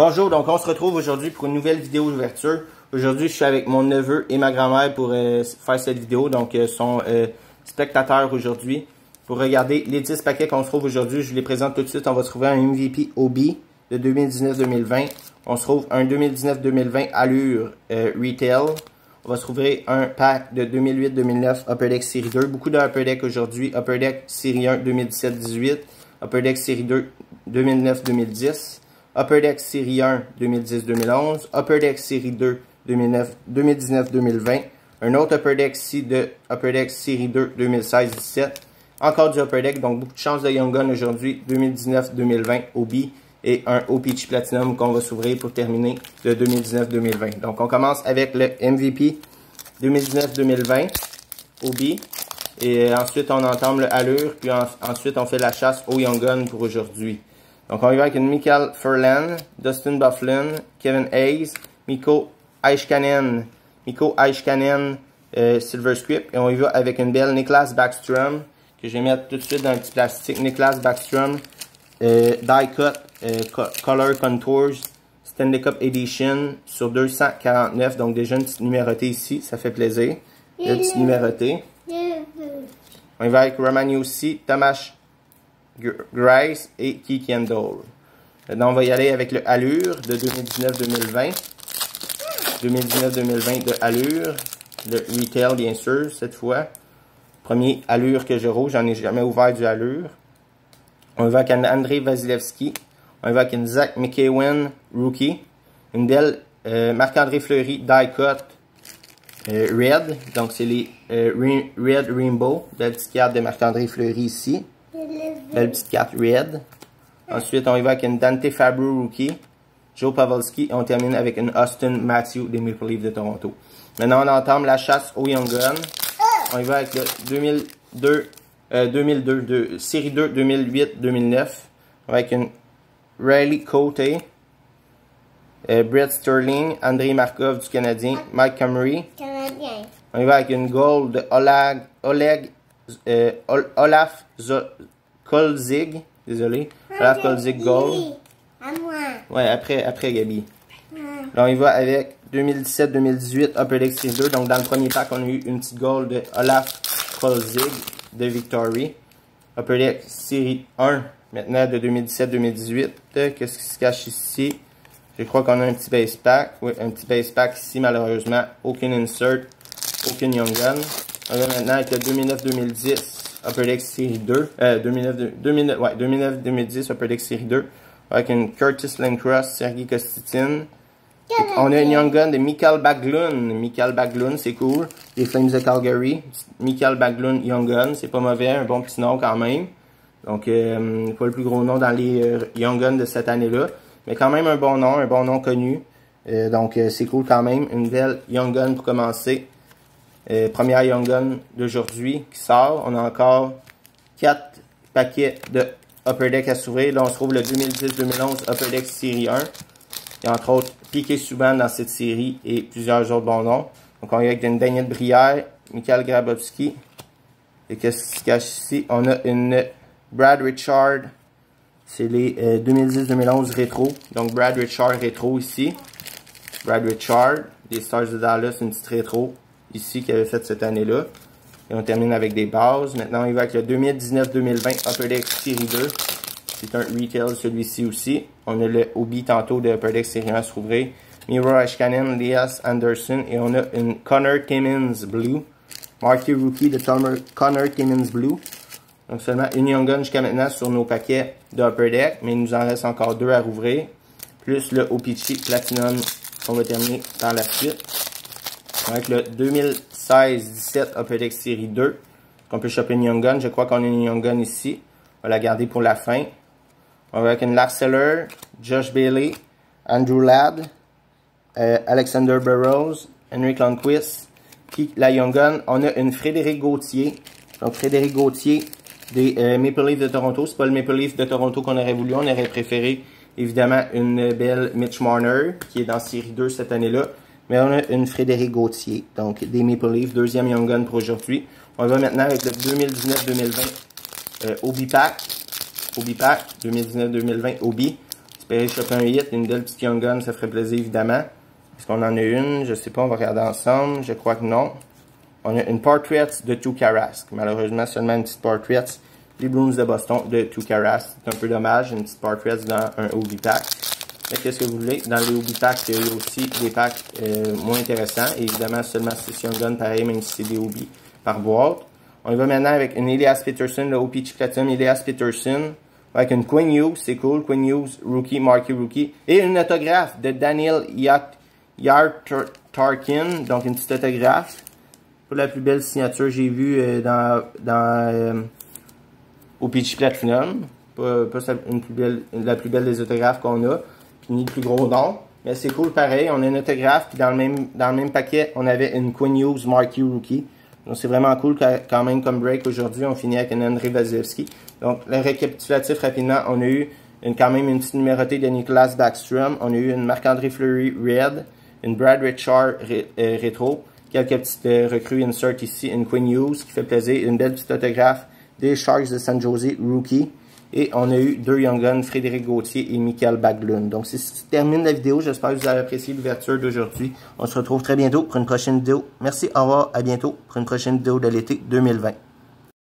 Bonjour, donc on se retrouve aujourd'hui pour une nouvelle vidéo d'ouverture. Aujourd'hui, je suis avec mon neveu et ma grand-mère pour faire cette vidéo. Donc, ils sont spectateurs aujourd'hui. Pour regarder les 10 paquets qu'on se trouve aujourd'hui, je vous les présente tout de suite. On va se trouver un MVP OB de 2019-2020. On se trouve un 2019-2020 Allure Retail. On va se trouver un pack de 2008-2009 Upper Deck Série 2. Beaucoup de Upper Deck aujourd'hui. Upper Deck Série 1 2017-18. Upper Deck Série 2 2009-2010. Upper Deck Série 1 2010-2011. Upper Deck Série 2 2019-2020. Un autre Upper Deck ici de Upper Deck Série 2 2016-17. Encore du Upper Deck, donc beaucoup de chances de Young Gun aujourd'hui 2019-2020 OB. Et un OPC Platinum qu'on va s'ouvrir pour terminer de 2019-2020. Donc, on commence avec le MVP 2019-2020 OB. Et ensuite, on entame le Allure. Puis ensuite, on fait la chasse au Young Gun pour aujourd'hui. Donc, on y va avec une Mikael Furlan, Dustin Byfuglien, Kevin Hayes, Mikko Heiskanen, Silver Script. Et on y va avec une belle Niklas Backstrom, que je vais mettre tout de suite dans un petit plastique. Niklas Backstrom, Die Cut, Color Contours, Stanley Cup Edition sur 249. Donc, déjà une petite numérotée ici, ça fait plaisir. Il y a une petite numérotée. On y va avec Roman Josi, Tomas Greiss et Keith Yandel. Maintenant, on va y aller avec le Allure de 2019-2020. 2019-2020 de Allure. Le Retail, bien sûr, cette fois. Premier Allure que je roule. J'en ai jamais ouvert du Allure. On y va avec Andrei Vasilevskiy. On y va avec une Zach McEwen Rookie. Une belle Marc-André Fleury Die Cut Red. Donc, c'est les Red Rainbow. Belle petite carte de Marc-André Fleury ici. Belle petite carte Red. Ensuite, on y va avec une Dante Fabro Rookie. Joe Pavelski. Et on termine avec une Austin Matthews des Maple Leafs de Toronto. Maintenant, on entame la chasse au Young Gun. On y va avec le 2002, série 2, 2008-2009. Avec une Riley Cote, Brett Sterling, Andrei Markov du Canadien, Mike Comrie. On y va avec une gold de Olaf Kolzig. Désolé. Olaf Kolzig gold. Ouais, après Gabi. Là, on y va avec 2017-2018 Upper Deck Série 2. Donc, dans le premier pack, on a eu une petite gold de Olaf Kolzig de Victory. Upper Deck Série 1, maintenant de 2017-2018. Qu'est-ce qui se cache ici? Je crois qu'on a un petit base pack. Oui, un petit base pack ici, malheureusement. Aucun insert, aucun Young Gun. On va maintenant avec le 2009-2010 Upper Deck Série 2. 2009-2010 Upper Deck Série 2. Avec une Curtis Lindros, Sergei Kostitine. On a une Young Gun de Mikael Baglund, c'est cool. Les Flames de Calgary. Mikael Baglund Young Gun, c'est pas mauvais, un bon petit nom quand même. Donc, pas le plus gros nom dans les Young Guns de cette année-là. Mais quand même un bon nom connu. Donc, c'est cool quand même. Une belle Young Gun pour commencer. Première Young Gun d'aujourd'hui qui sort. On a encore 4 paquets de Upper Deck à s'ouvrir. Là, on se trouve le 2010-2011 Upper Deck Série 1. Il y a entre autres Piqué Subban dans cette série et plusieurs autres bons noms. Donc, on y a avec une Daniel Brière, Mikhail Grabowski. Et qu'est-ce qui se cache ici? On a une Brad Richard. C'est les 2010-2011 rétro. Donc, Brad Richard rétro ici. Brad Richard, des Stars de Dallas, une petite rétro ici qu'il avait fait cette année-là. Et on termine avec des bases. Maintenant, on y va avec le 2019-2020 Upper Deck Série 2. C'est un retail celui-ci aussi. On a le Obi tantôt de Upper Deck Série 1 à se rouvrir. Miro Heiskanen, Lias Anderson. Et on a une Connor Timmins Blue. Marqué rookie de Connor Timmins Blue. Donc seulement une Young Gun jusqu'à maintenant sur nos paquets de Upper Deck. Mais il nous en reste encore 2 à rouvrir. Plus le OPC Platinum qu'on va terminer par la suite. Avec le 2016-17 Upper Deck Série 2. On peut choper une Young Gun. Je crois qu'on a une Young Gun ici. On va la garder pour la fin. On va avec une Lars Eller, Josh Bailey, Andrew Ladd, Alexander Burrows, Henrik Lundqvist. Puis la Young Gun, on a une Frédéric Gauthier. Donc Frédéric Gauthier des Maple Leafs de Toronto. C'est pas le Maple Leaf de Toronto qu'on aurait voulu. On aurait préféré évidemment une belle Mitch Marner qui est dans Série 2 cette année-là. Mais on a une Frédéric Gauthier. Donc des Maple Leafs, deuxième Young Gun pour aujourd'hui. On va maintenant avec le 2019-2020 Obi Pack. 2019-2020 Obi. espérer choper un hit. Une belle petite Young Gun, ça ferait plaisir évidemment. Est-ce qu'on en a une? Je sais pas, on va regarder ensemble. Je crois que non. On a une Portrait de 2 Carats. Malheureusement, seulement une petite Portrait. Les Bruins de Boston de 2 Carats. C'est un peu dommage, une petite Portrait dans un hobby pack. Mais qu'est-ce que vous voulez? Dans les hobby packs, il y a aussi des packs moins intéressants. Et évidemment, seulement 6 Young Gun, pareil, même si c'est des hobbies par boîte. On y va maintenant avec une Elias Pettersson, le OPC Platinum Elias Pettersson. Avec une Quinn Hughes, c'est cool. Quinn Hughes, rookie, marqué rookie. Et une autographe de Daniel Yartarkin. Donc, une petite autographe. Pour la plus belle signature que j'ai vue au Peach Platinum. Pas la plus belle des autographes qu'on a. Puis ni le plus gros nom. Mais c'est cool pareil. On a une autographe. Puis dans le même paquet, on avait une Quinn Hughes Marquee Rookie. Donc c'est vraiment cool quand même comme break aujourd'hui. On finit avec un André Vasilevski. Donc le récapitulatif rapidement. On a eu quand même une petite numérotée de Nicholas Backstrom. On a eu une Marc-André Fleury Red. Une Brad Richard Rétro. Quelques petites recrues insert ici, une Quinn Hughes qui fait plaisir, une belle petite autographe des Sharks de San Jose, rookie. Et on a eu 2 Young Guns, Frédéric Gauthier et Mikael Baglund. Donc c'est ce qui termine la vidéo. J'espère que vous avez apprécié l'ouverture d'aujourd'hui. On se retrouve très bientôt pour une prochaine vidéo. Merci, au revoir, à bientôt pour une prochaine vidéo de l'été 2020.